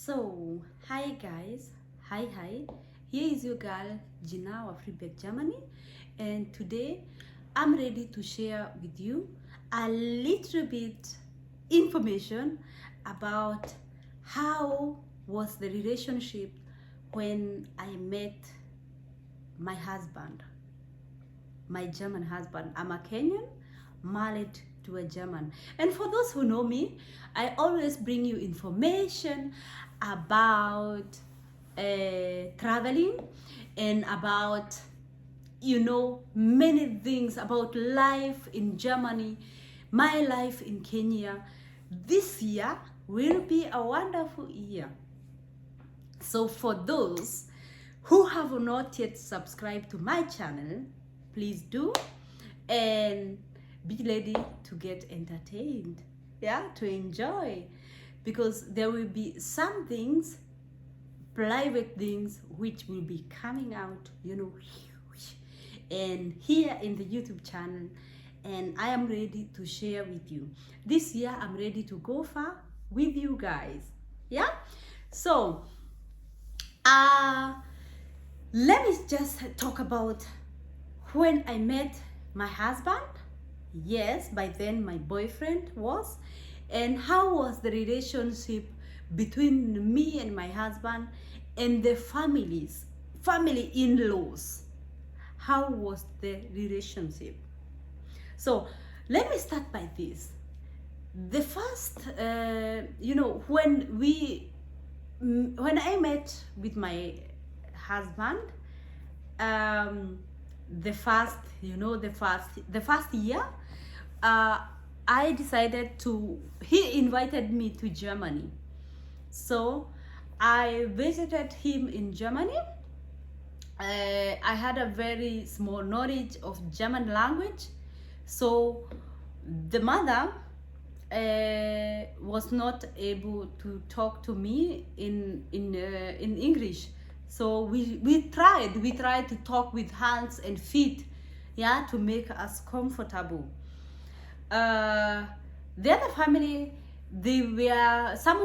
So, hi guys, hi. Here is your girl Gina of Freeback Germany, and today I'm ready to share with you a little bit information about how was the relationship when I met my husband, my German husband. I'm a Kenyan married to a German. And for those who know me, I always bring you information about traveling and about many things about life in Germany, my life in Kenya. This year will be a wonderful year. So for those who have not yet subscribed to my channel, please do, and be ready to get entertained, to enjoy, because there will be some things, private things, which will be coming out, and here in the YouTube channel, and I am ready to share with you. This year I'm ready to go far with you guys. So let me just talk about when I met my husband. Yes, by then my boyfriend was, and how was the relationship between me and my husband and the family in-laws. How was the relationship? So let me start by this. The first, when I met with my husband, the first year, I decided he invited me to Germany. So I visited him in Germany. I had a very small knowledge of German language, so the mother was not able to talk to me in English. So we tried to talk with hands and feet, to make us comfortable. The other family, some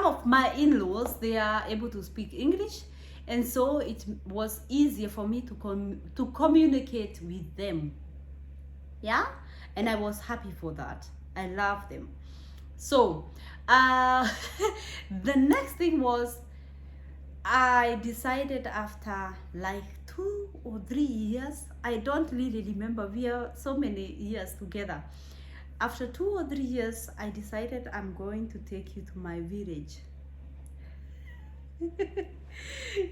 of my in-laws, they are able to speak English, and so it was easier for me to communicate with them. And I was happy for that. I love them. So the next thing was, I decided after like 2 or 3 years, I don't really remember, we are so many years together. After 2 or 3 years, I decided I'm going to take you to my village.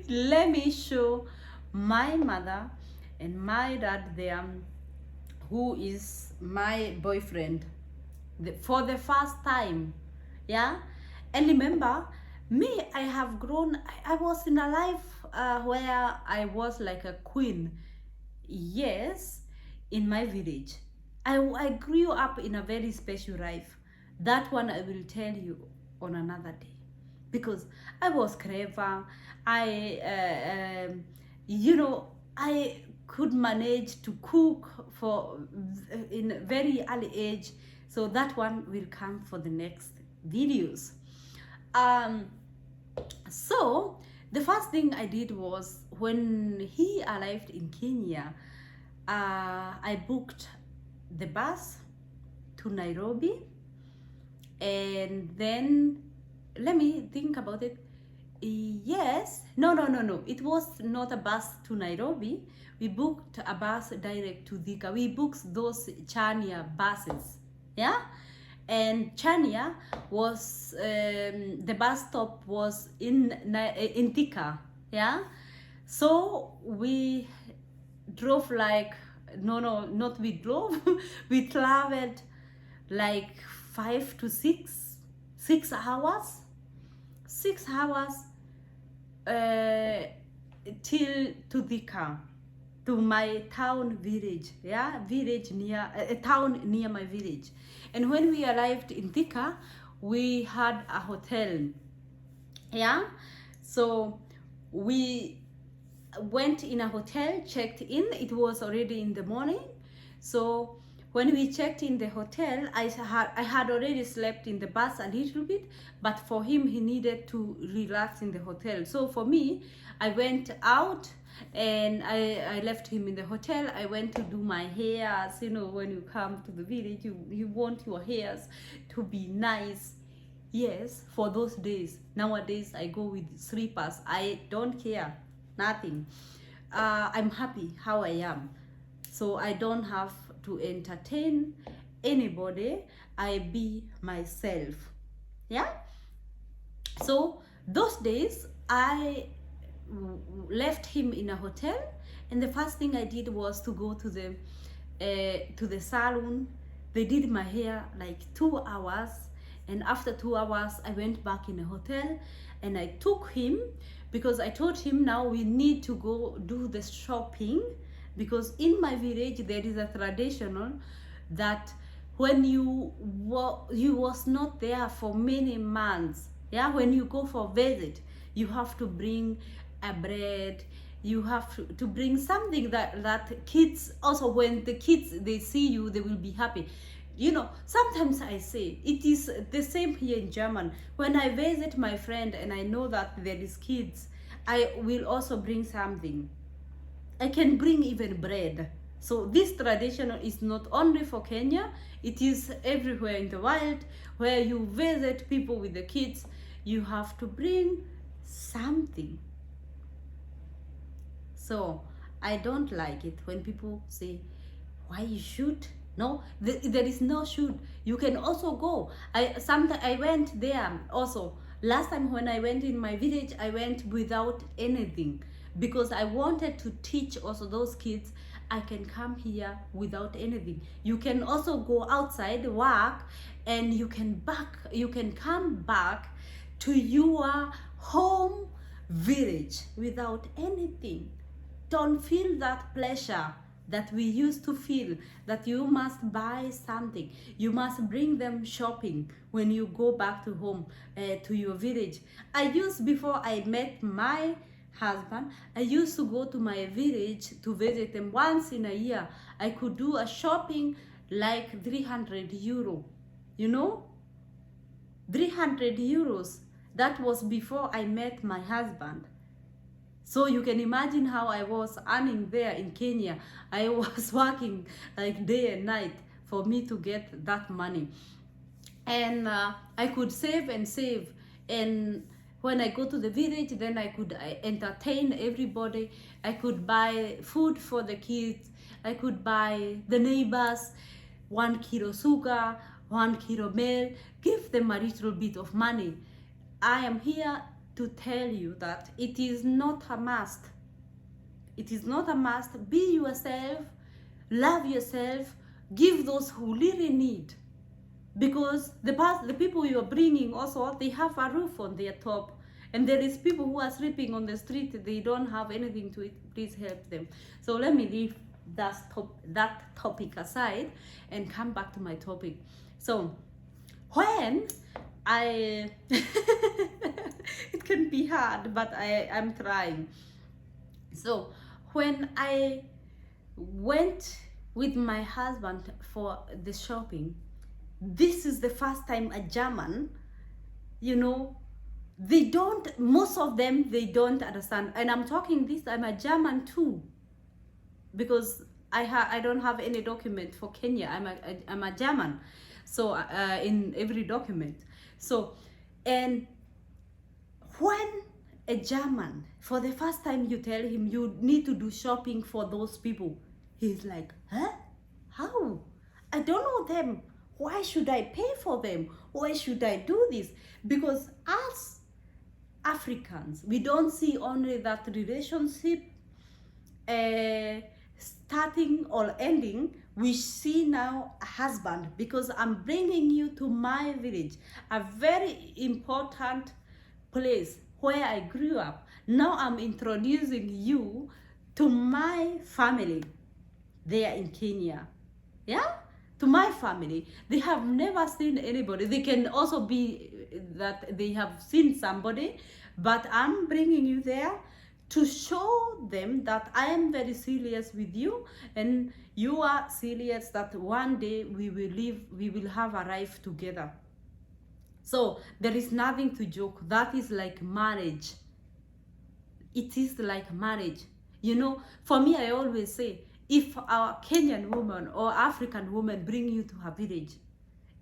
Let me show my mother and my dad there, who is my boyfriend, for the first time. And remember, me, I have grown. I was in a life where I was like a queen. Yes, in my village. I grew up in a very special life. That one I will tell you on another day, because I was clever. I could manage to cook in a very early age. So that one will come for the next videos. So the first thing I did was, when he arrived in Kenya, I booked the bus to Nairobi, and then let me think about it. Yes, no, it was not a bus to Nairobi. We booked a bus direct to Thika. We booked those Chania buses, and Chania was the bus stop was in Thika. So we drove like, not we drove, we traveled like 5 to 6 hours, 6 hours till to Thika, to my town village, village near a town near my village. And when we arrived in Thika, we had a hotel. So we went in a hotel, checked in. It was already in the morning, so when we checked in the hotel, I had already slept in the bus a little bit, but for him, he needed to relax in the hotel. So for me, I went out and I left him in the hotel. I went to do my hairs. You know, when you come to the village, you want your hairs to be nice. Yes, for those days. Nowadays, I go with slippers. I don't care, nothing. I'm happy how I am. So I don't have to entertain anybody. I be myself. Yeah. So those days I left him in a hotel, and the first thing I did was to go to the salon. They did my hair like 2 hours, and after 2 hours I went back in a hotel and I took him, because I told him now we need to go do the shopping, because in my village there is a traditional that when you was not there for many months, yeah, when you go for visit, you have to bring a bread, you have to bring something that kids also, when the kids they see you, they will be happy. You know, sometimes I say it is the same here in German. When I visit my friend and I know that there is kids, I will also bring something. I can bring even bread. So this tradition is not only for Kenya, it is everywhere in the world. Where you visit people with the kids, you have to bring something. So I don't like it when people say, why you should? No, there is no should. You can also go. I went there also. Last time when I went in my village, I went without anything, because I wanted to teach also those kids I can come here without anything. You can also go outside, work, and you can come back to your home village without anything. Don't feel that pleasure that we used to feel, that you must buy something, you must bring them shopping when you go back to home, to your village. Before I met my husband, I used to go to my village to visit them once in a year. I could do a shopping like 300 euro, you know, 300 euros. That was before I met my husband. So you can imagine how I was earning there in Kenya. I was working like day and night for me to get that money. And I could save and save. And when I go to the village, then I could entertain everybody. I could buy food for the kids. I could buy the neighbors 1 kilo sugar, 1 kilo milk, give them a little bit of money. I am here to tell you that it is not a must. It is not a must. Be yourself, love yourself, give those who really need. Because the people you are bringing also, they have a roof on their top. And there is people who are sleeping on the street, they don't have anything to eat. Please help them. So let me leave that topic aside and come back to my topic. So when I it can be hard, but I'm trying. So when I went with my husband for the shopping, this is the first time a German, you know, most of them, they don't understand. And I'm talking this, I'm a German too, because I don't have any document for Kenya. I'm a German, so in every document. So, and when a German, for the first time you tell him you need to do shopping for those people, he's like, huh? How? I don't know them. Why should I pay for them? Why should I do this? Because us Africans, we don't see only that relationship starting or ending. We see now a husband, because I'm bringing you to my village, a very important place where I grew up. Now I'm introducing you to my family there in Kenya. Yeah? To my family. They have never seen anybody. They can also be that they have seen somebody, but I'm bringing you there to show them that I am very serious with you, and you are serious that one day we will have a life together. So there is nothing to joke. That is like marriage. It is like marriage. You know, for me, I always say, if our Kenyan woman or African woman bring you to her village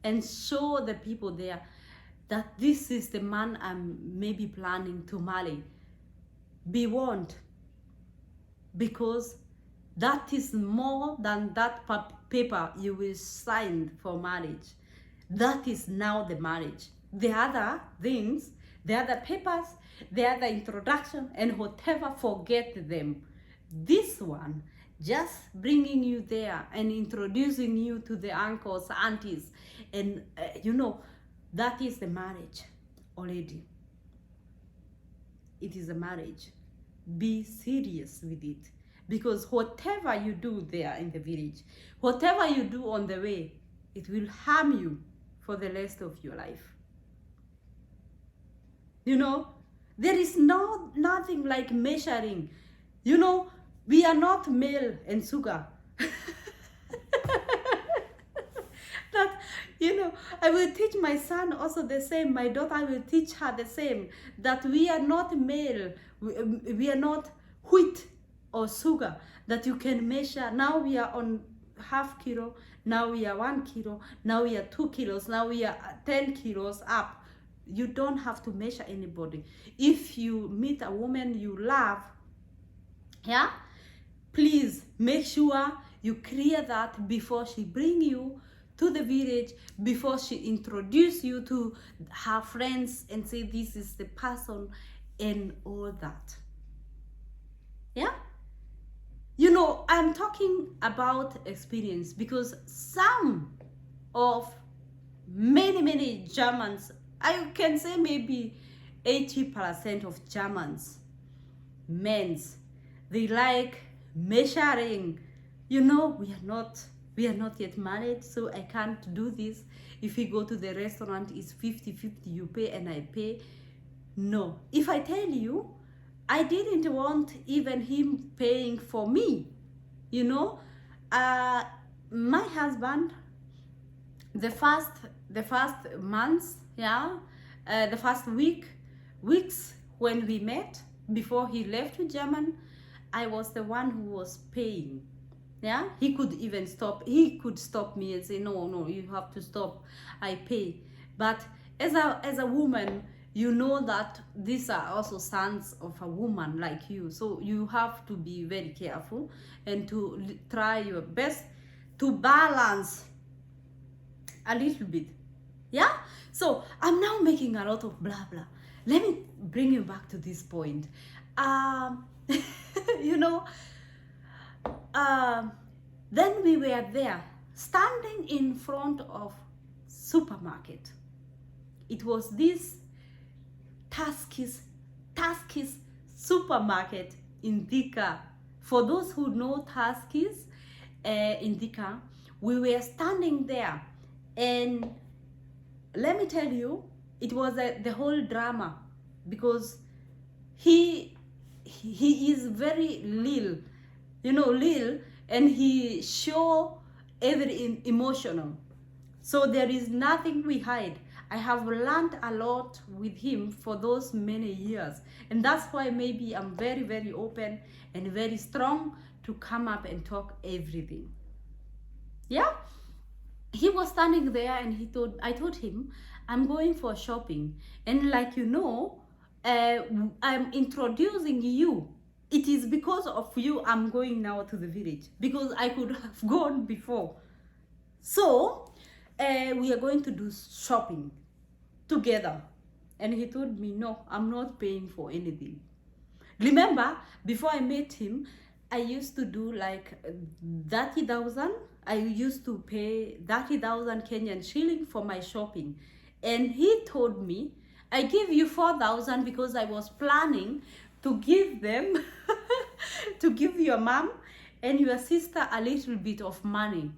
and show the people there that this is the man I'm maybe planning to marry, be warned, because that is more than that paper you will sign for marriage. That is now the marriage. The other things, the other papers, the other introduction and whatever, forget them. This one, just bringing you there and introducing you to the uncles, aunties, and you know, that is the marriage already. It is a marriage. Be serious with it, because whatever you do there in the village, whatever you do on the way, it will harm you for the rest of your life. You know, there is nothing like measuring. You know, we are not male and sugar. That, you know, I will teach my son also the same. My daughter, I will teach her the same. That we are not male. We are not wheat or sugar that you can measure. Now we are on half kilo. Now we are 1 kilo. Now we are 2 kilos. Now we are 10 kilos up. You don't have to measure anybody. If you meet a woman you love, yeah, please make sure you clear that before she bring you to the village, before she introduce you to her friends and say this is the person and all that. Yeah, you know, I'm talking about experience, because some of many Germans, I can say maybe 80% of Germans, men's, they like measuring. You know, we are not yet married, so I can't do this. If we go to the restaurant, it's 50-50, you pay and I pay. No. If I tell you, I didn't want even him paying for me. You know, my husband, the first months, yeah, the first weeks when we met, before he left to German, I was the one who was paying. Yeah, he could even stop. He could stop me and say, no, you have to stop. I pay. But as a woman, you know that these are also sons of a woman like you. So you have to be very careful and to try your best to balance a little bit. Yeah. So I'm now making a lot of blah blah. Let me bring you back to this point. You know, then we were there standing in front of supermarket. It was this Tuskys supermarket in Thika. For those who know Tuskys in Thika, we were standing there, and let me tell you, it was the whole drama, because he is very lil, you know, lil, and he show every emotional. So there is nothing we hide. I have learned a lot with him for those many years, and that's why maybe I'm very open and very strong to come up and talk everything. Yeah, he was standing there, and I told him, I'm going for shopping, and like you know, I'm introducing you. It is because of you I'm going now to the village, because I could have gone before. So we are going to do shopping together. And he told me, no, I'm not paying for anything. Remember, before I met him, I used to do like 30,000. I used to pay 30,000 Kenyan shilling for my shopping. And he told me, I give you 4,000 because I was planning to give them, to give your mom and your sister a little bit of money.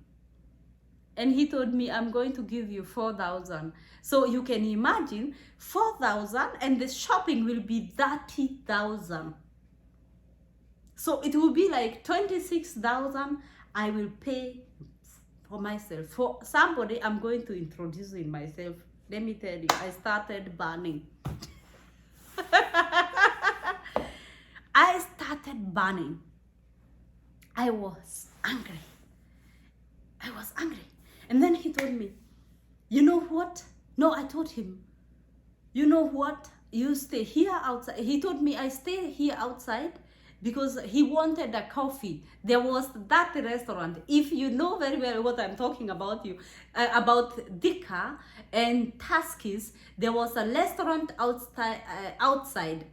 And he told me, I'm going to give you 4,000. So you can imagine 4,000 and the shopping will be 30,000. So it will be like 26,000 I will pay for myself. For somebody, I'm going to introduce in myself. Let me tell you, I started burning. I started burning. I was angry. I was angry. And then he told me, you know what? No, I told him, you know what? You stay here outside. He told me I stay here outside because he wanted a coffee. There was that restaurant. If you know very well what I'm talking about, about Dika and Taskis, there was a restaurant outside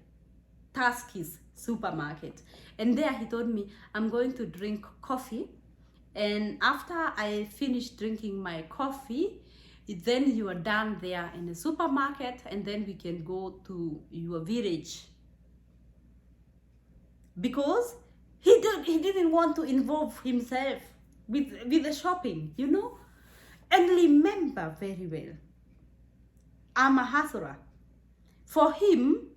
Taskis supermarket. And there he told me, I'm going to drink coffee. And after I finish drinking my coffee, then you are done there in the supermarket, and then we can go to your village. Because he didn't want to involve himself with the shopping, you know. And remember very well, I'm a hustler. For him,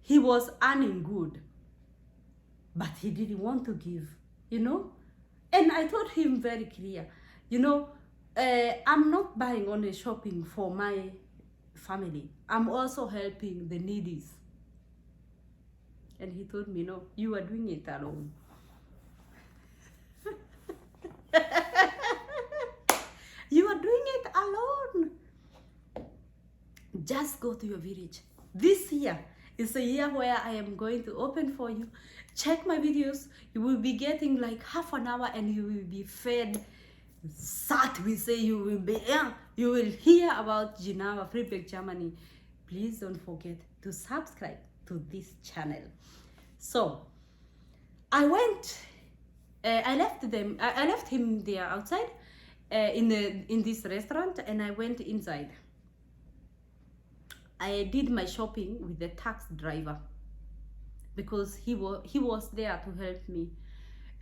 he was earning good, but he didn't want to give, you know. And I told him very clear, you know, I'm not buying only shopping for my family. I'm also helping the needies. And he told me, no, you are doing it alone. You are doing it alone. Just go to your village. This year is a year where I am going to open for you. Check my videos. You will be getting like half an hour and you will be fed. Sat, we say you will be, you will hear about Geneva, Friedberg, Germany. Please don't forget to subscribe to this channel. So I went, I left him there outside in this restaurant, and I went inside. I did my shopping with the taxi driver because he was there to help me,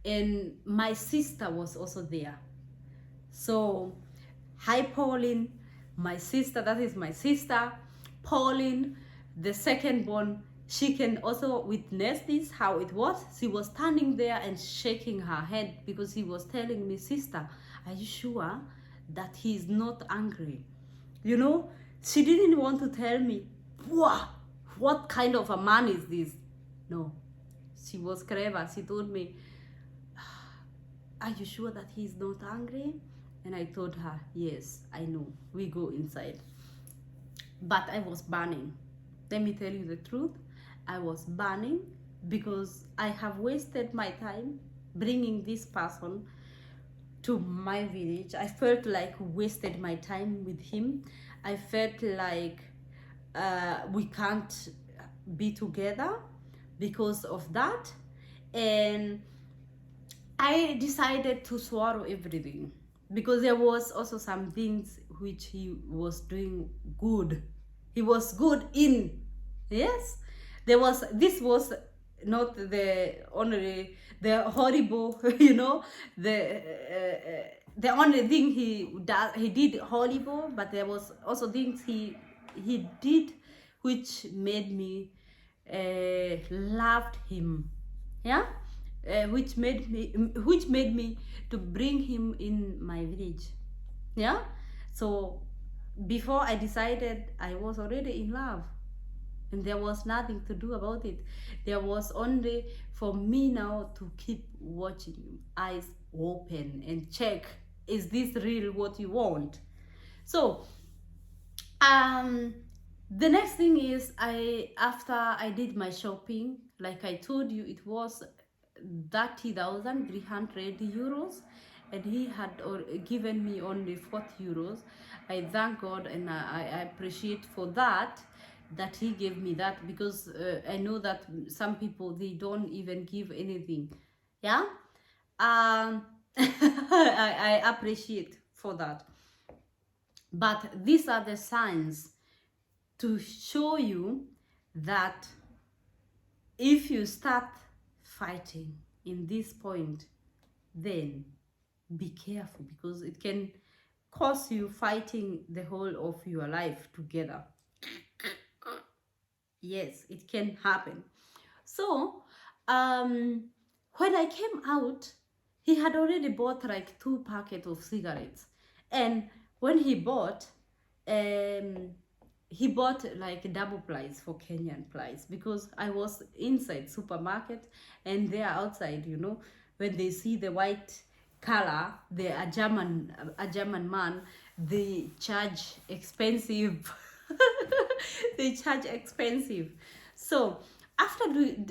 and my sister was also there. So, hi Pauline, my sister, that is my sister. Pauline, the second born, she can also witness this, how it was. She was standing there and shaking her head because he was telling me, sister, are you sure that he is not angry? You know, she didn't want to tell me, wow, what kind of a man is this? No, she was clever. She told me, are you sure that he is not angry? And I told her, yes, I know. We go inside. But I was burning. Let me tell you the truth. I was burning because I have wasted my time bringing this person to my village. I felt like wasted my time with him. I felt like we can't be together because of that. And I decided to swallow everything because there was also some things which he was doing good. He was good in, yes. This was not the only, the horrible, you know, the only thing he did horrible, but there was also things he did which made me loved him, yeah. Which made me to bring him in my village, yeah. So before I decided, I was already in love, and there was nothing to do about it. There was only for me now to keep watching, eyes open, and check, is this real what you want? So the next thing is, after I did my shopping, like I told you, it was 30,300 euros, and he had given me only 40 euros. I thank God, and I appreciate for that he gave me that, because I know that some people, they don't even give anything, yeah. I appreciate for that. But these are the signs to show you that if you start fighting in this point, then be careful, because it can cause you fighting the whole of your life together. Yes, it can happen. So When I came out, he had already bought like 2 packets of cigarettes. And when um, he bought like double price for Kenyan price, because I was inside supermarket and they are outside, you know, when they see the white color, they are a German man, they charge expensive. They charge expensive. So after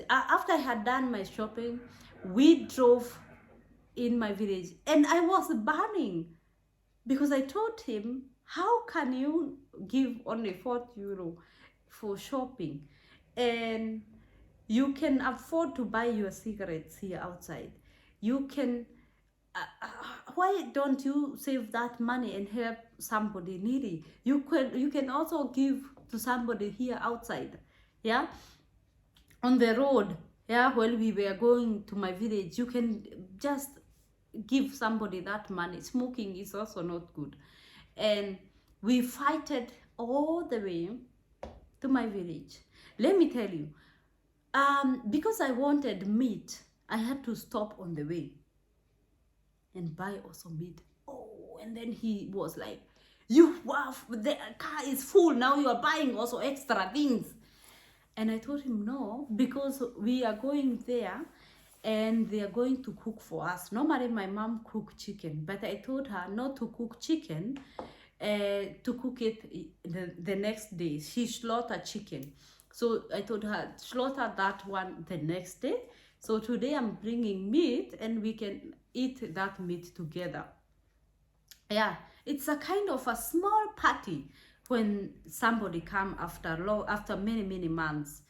I had done my shopping, we drove in my village and I was burning because I told him, how can you give only 40 euro for shopping and you can afford to buy your cigarettes here outside? You can, why don't you save that money and help somebody needy? You can also give to somebody here outside, yeah, on the road, yeah, while we were going to my village. You can just give somebody that money. Smoking is also not good. And we fighted all the way to my village. Let me tell you, because I wanted meat, I had to stop on the way and buy also meat. Oh, and then he was like, you have, the car is full, now you are buying also extra things. And I told him no, because we are going there and they are going to cook for us. Normally my mom cook chicken, but I told her not to cook chicken, to cook it the next day. She slaughter chicken. So I told her, slaughter that one the next day. So today I'm bringing meat and we can eat that meat together. Yeah, it's a kind of a small party when somebody come after many months,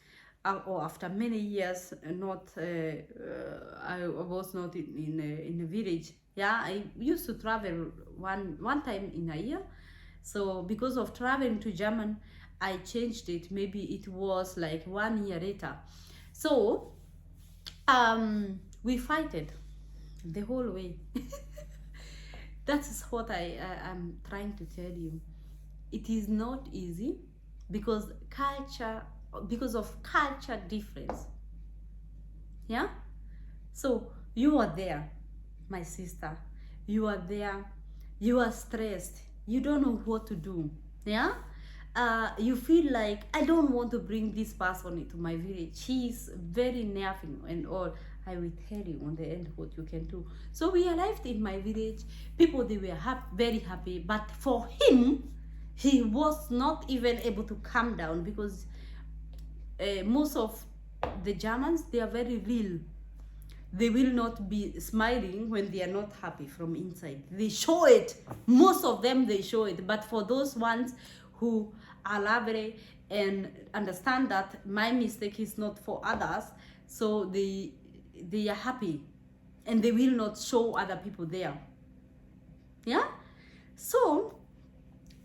or after many years. Not I was not in a village. Yeah, I used to travel one time in a year. So because of traveling to German, I changed it. Maybe it was like 1 year later. So we fighted the whole way. That is what I'm trying to tell you. It is not easy because of culture difference. Yeah? So you are there, my sister. You are there. You are stressed. You don't know what to do. Yeah? You feel like, I don't want to bring this person into my village. He is very nerving and all. I will tell you on the end what you can do. So we arrived in my village. People, they were very happy. But for him, he was not even able to calm down, because most of the Germans, they are very real. They will not be smiling when they are not happy from inside. They show it. Most of them, they show it. But for those ones who are lovely and understand that my mistake is not for others, so they are happy and they will not show other people there. Yeah? So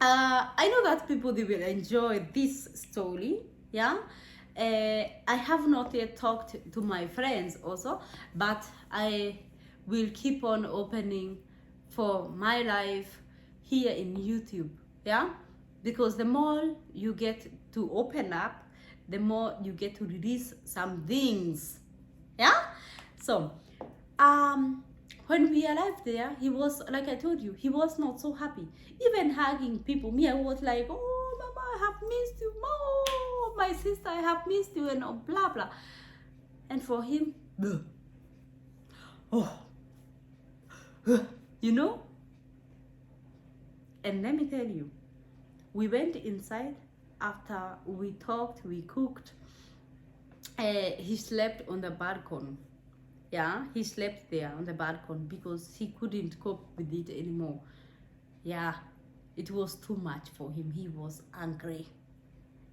I know that people, they will enjoy this story. Yeah, I have not yet talked to my friends also, but I will keep on opening for my life here in YouTube. Yeah, because the more you get to open up, the more you get to release some things. Yeah. So when we arrived there, he was, like I told you, he was not so happy. Even hugging people, me, I was like, oh, Mama, I have missed you. Oh, my sister, I have missed you, and blah, blah. And for him, oh, you know? And let me tell you, we went inside. After we talked, we cooked. He slept on the balcony. Yeah, he slept there on the balcony because he couldn't cope with it anymore. Yeah, it was too much for him. He was angry.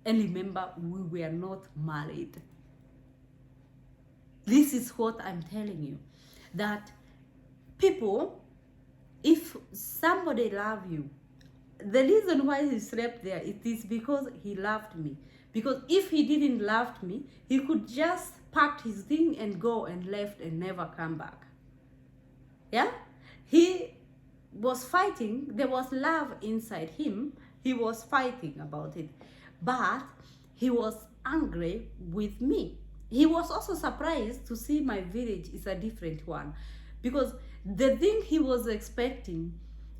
And remember, we were not married. This is what I'm telling you. That people, if somebody loves you, the reason why he slept there, it is because he loved me. Because if he didn't love me, he could just pack his thing and go and left and never come back. Yeah? He was fighting. There was love inside him. He was fighting about it. But he was angry with me. He was also surprised to see my village is a different one, because the thing he was expecting,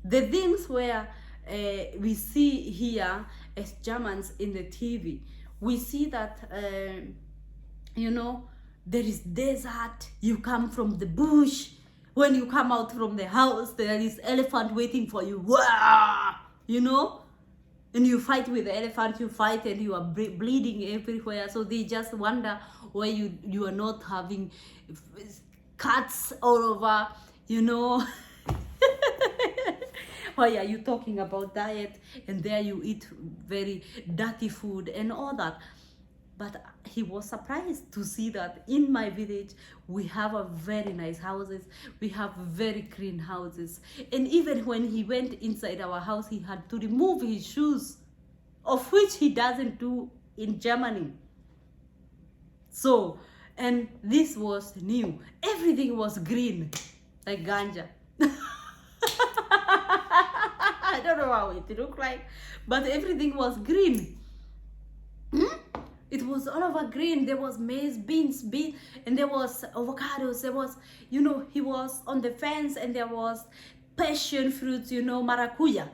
the things where we see here as Germans in the TV, we see that you know, there is desert, you come from the bush, when you come out from the house there is elephant waiting for you. Wah! You know, and you fight with the elephant, you fight and you are bleeding everywhere, so they just wonder why you are not having cuts all over, you know. Why are you talking about diet and there you eat very dirty food and all that? But he was surprised to see that in my village we have a very nice houses, we have very clean houses, and even when he went inside our house he had to remove his shoes, of which he doesn't do in Germany. So, and this was new, everything was green like ganja. I don't know how it looked like, but everything was green. It was all over green. There was maize, beans, and there was avocados. There was, you know, he was on the fence, and there was passion fruits, you know, maracuya.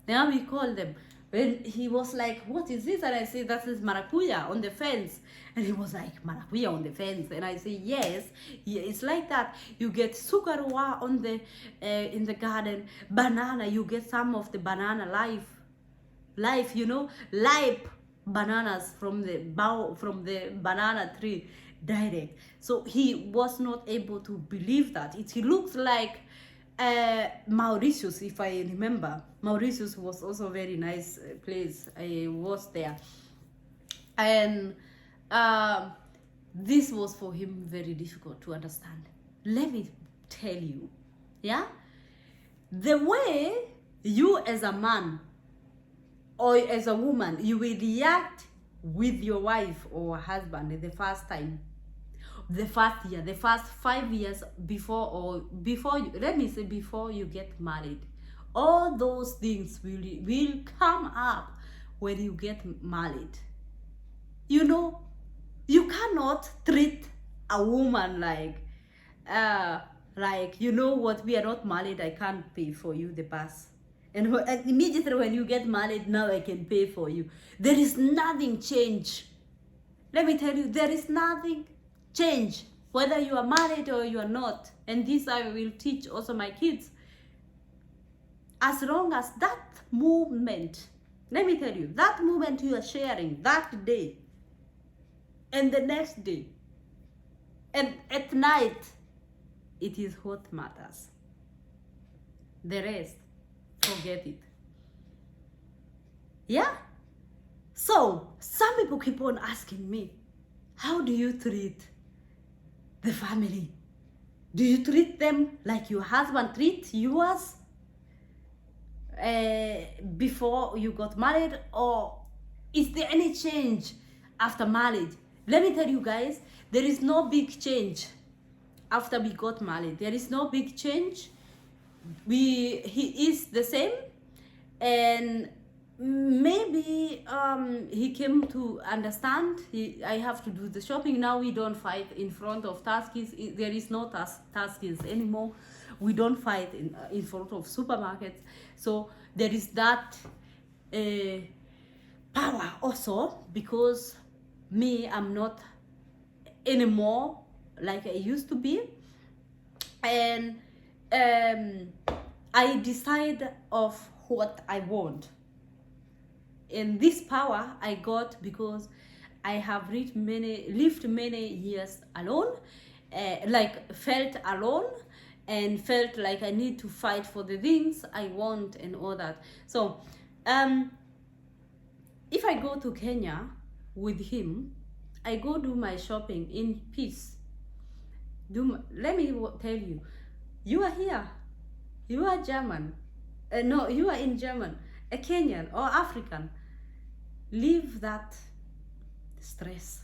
Now we call them. When he was like, what is this? And I say, that is maracuya on the fence. And he was like, maracuya on the fence. And I say, yes, yeah, it's like that. You get sugarwa on the in the garden. Banana, you get some of the banana life, you know, live bananas from the bough, from the banana tree direct. So he was not able to believe that. It looks like Mauritius, if I remember. Mauritius was also a very nice place. I was there, and this was for him very difficult to understand. Let me tell you, yeah, the way you as a man or as a woman, you will react with your wife or husband the first time, the first year, the first 5 years before you, let me say before you get married. All those things will come up when you get married. You know, you cannot treat a woman like, you know what, we are not married, I can't pay for you the bus. And immediately when you get married, now I can pay for you. There is nothing change. Let me tell you, there is nothing change, whether you are married or you are not. And this I will teach also my kids. As long as that moment, let me tell you, that moment you are sharing that day and the next day and at night, it is what matters. The rest, forget it. Yeah? So, some people keep on asking me, how do you treat the family? Do you treat them like your husband treats yours before you got married, or is there any change after marriage? Let me tell you guys, there is no big change after we got married. There is no big change. He is the same, and maybe he came to understand I have to do the shopping now. We don't fight in front of Tuskies. There is no Tuskies anymore. We don't fight in front of supermarkets. So there is that power also, because me, I'm not anymore like I used to be, and I decide of what I want. And this power I got because I have lived many years alone, like felt alone, and felt like I need to fight for the things I want and all that. So if I go to Kenya with him, I go do my shopping in peace. Let me tell you, you are here, you are German, no, you are in German, a Kenyan or African. Leave that stress.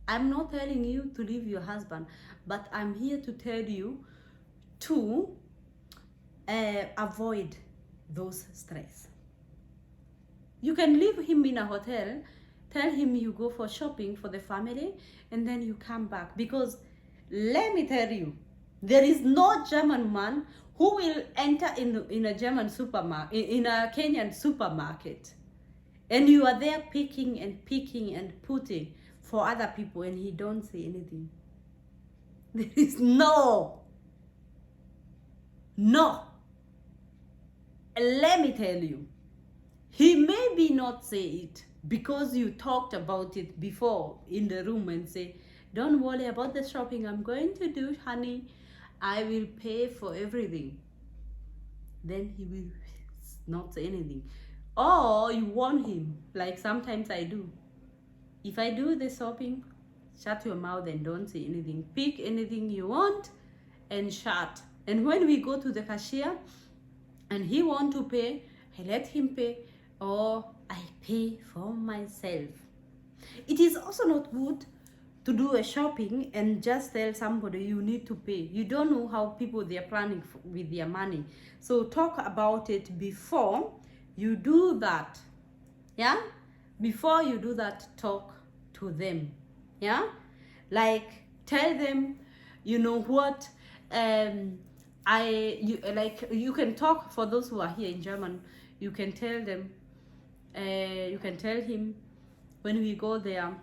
I'm not telling you to leave your husband, but I'm here to tell you to avoid those stress. You can leave him in a hotel Tell him you go for shopping for the family and then you come back. Because let me tell you, there is no German man who will enter in a German supermarket, in a Kenyan supermarket, and you are there picking and putting for other people and he don't say anything. There is no. Let me tell you, he maybe not say it because you talked about it before in the room and say, don't worry about the shopping I'm going to do, honey. I will pay for everything. Then he will not say anything. Or you warn him, like sometimes I do. If I do the shopping, shut your mouth and don't say anything. Pick anything you want and shut. And when we go to the cashier and he want to pay, I let him pay, or I pay for myself. It is also not good to do a shopping and just tell somebody you need to pay. You don't know how people they are planning with their money. So talk about it before you do that. Yeah? Before you do that, talk to them. Yeah? Like tell them, you know what, you can talk. For those who are here in German, you can tell them, you can tell him, when we go there,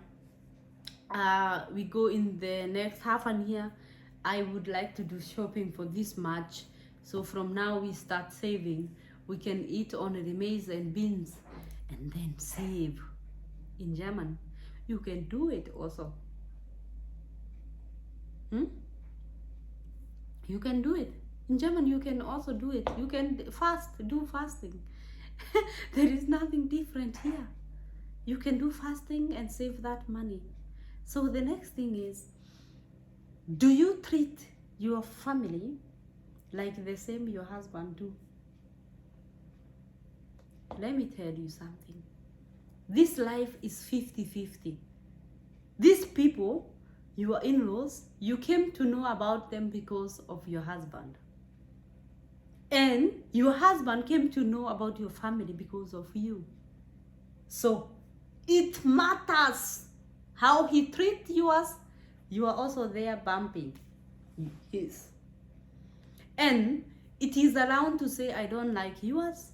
we go in the next half an year, I would like to do shopping for this much. So from now we start saving. We can eat only the maize and beans and then save. In German, you can do it also. You can do it. In German, you can also do it. You can do fasting. There is nothing different here. You can do fasting and save that money. So the next thing is, do you treat your family like the same your husband do? Let me tell you something. This life is 50-50. These people, your in-laws, you came to know about them because of your husband. And your husband came to know about your family because of you. So it matters how he treats yours. You are also there bumping his. And it is allowed to say, I don't like yours.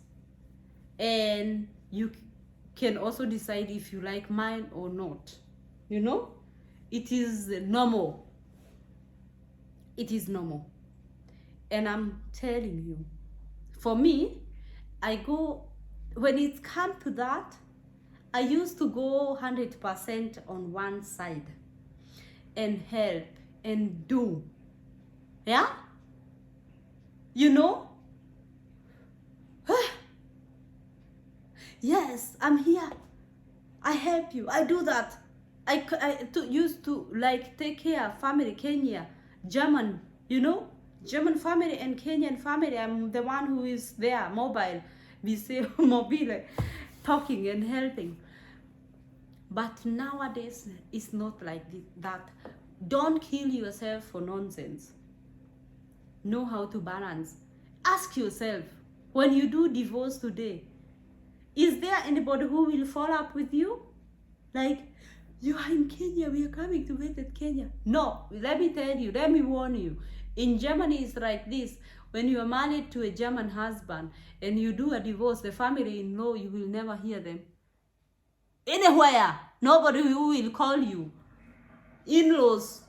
And you can also decide if you like mine or not. You know, it is normal. It is normal. And I'm telling you, for me, I go, when it comes to that, I used to go 100% on one side and help and do. Yeah? You know? Yes, I'm here. I help you. I do that. I used to like take care of family, Kenya, German, you know, German family and Kenyan family. I'm the one who is there, mobile, we say mobile, talking and helping. But nowadays, it's not like that. Don't kill yourself for nonsense. Know how to balance. Ask yourself, when you do divorce today, is there anybody who will follow up with you? Like, you are in Kenya, we are coming to visit Kenya. No, let me tell you, let me warn you. In Germany, it's like this. When you are married to a German husband and you do a divorce, the family-in-law, you will never hear them. Anywhere, nobody who will call you. In-laws,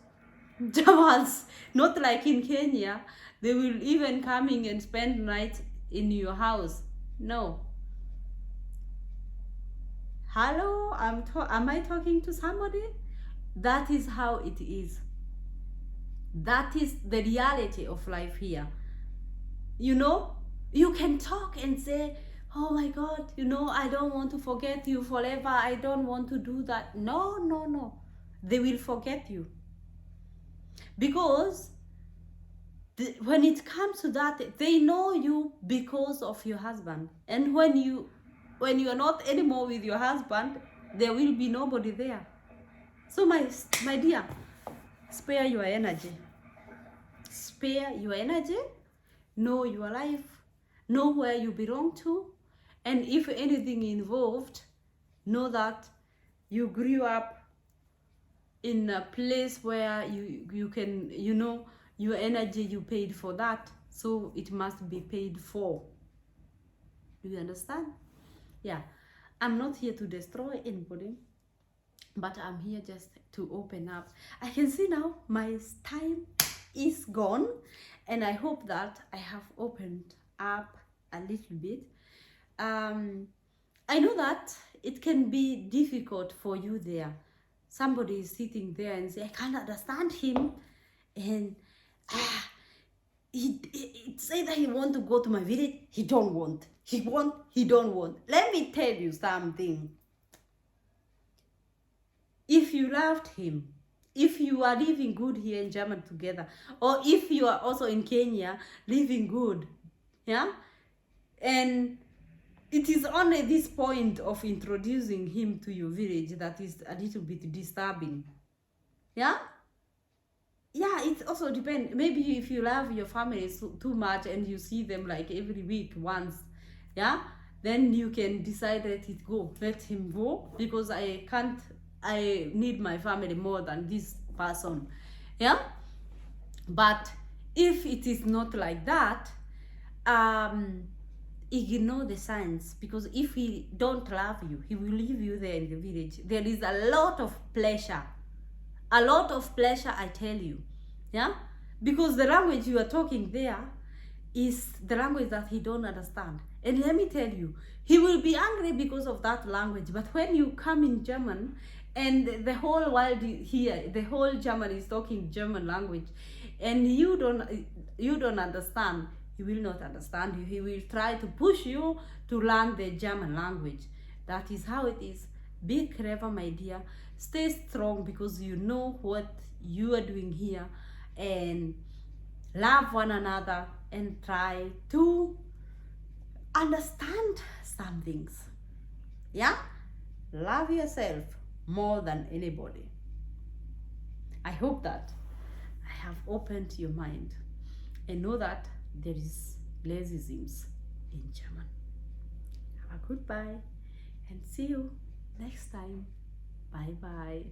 Germans, not like in Kenya, they will even coming and spend night in your house. No. Hello, am I talking to somebody? That is how it is. That is the reality of life here. You know, you can talk and say, oh my God, you know, I don't want to forget you forever. I don't want to do that. No, no, no. They will forget you. Because when it comes to that, they know you because of your husband. And when you are not anymore with your husband, there will be nobody there. So my dear, spare your energy. Spare your energy. Know your life. Know where you belong to. And if anything involved, know that you grew up in a place where you can, you know, your energy, you paid for that, so it must be paid for. Do you understand? Yeah, I'm not here to destroy anybody, but I'm here just to open up. I can see now my time is gone, and I hope that I have opened up a little bit. I know that it can be difficult for you there. Somebody is sitting there and say, I can't understand him, and he say that he want to go to my village. He don't want. He don't want. Let me tell you something. If you loved him, if you are living good here in Germany together, or if you are also in Kenya living good, yeah, and it is only this point of introducing him to your village that is a little bit disturbing. Yeah, yeah, it also depends. Maybe if you love your family too much and you see them like every week once, yeah, then you can decide let him go, because I need my family more than this person. Yeah, but if it is not like that, ignore the signs, because if he don't love you, he will leave you there in the village. There is a lot of pleasure, I tell you. Yeah, because the language you are talking there is the language that he don't understand. And let me tell you, he will be angry because of that language. But when you come in German, and the whole world here, the whole German is talking German language, and you don't understand, he will not understand you. He will try to push you to learn the German language. That is how it is. Be clever, my dear. Stay strong, because you know what you are doing here, and love one another and try to understand some things. Yeah? Love yourself more than anybody. I hope that I have opened your mind, and know that there is lazyisms in German. Have a goodbye, and see you next time. Bye bye.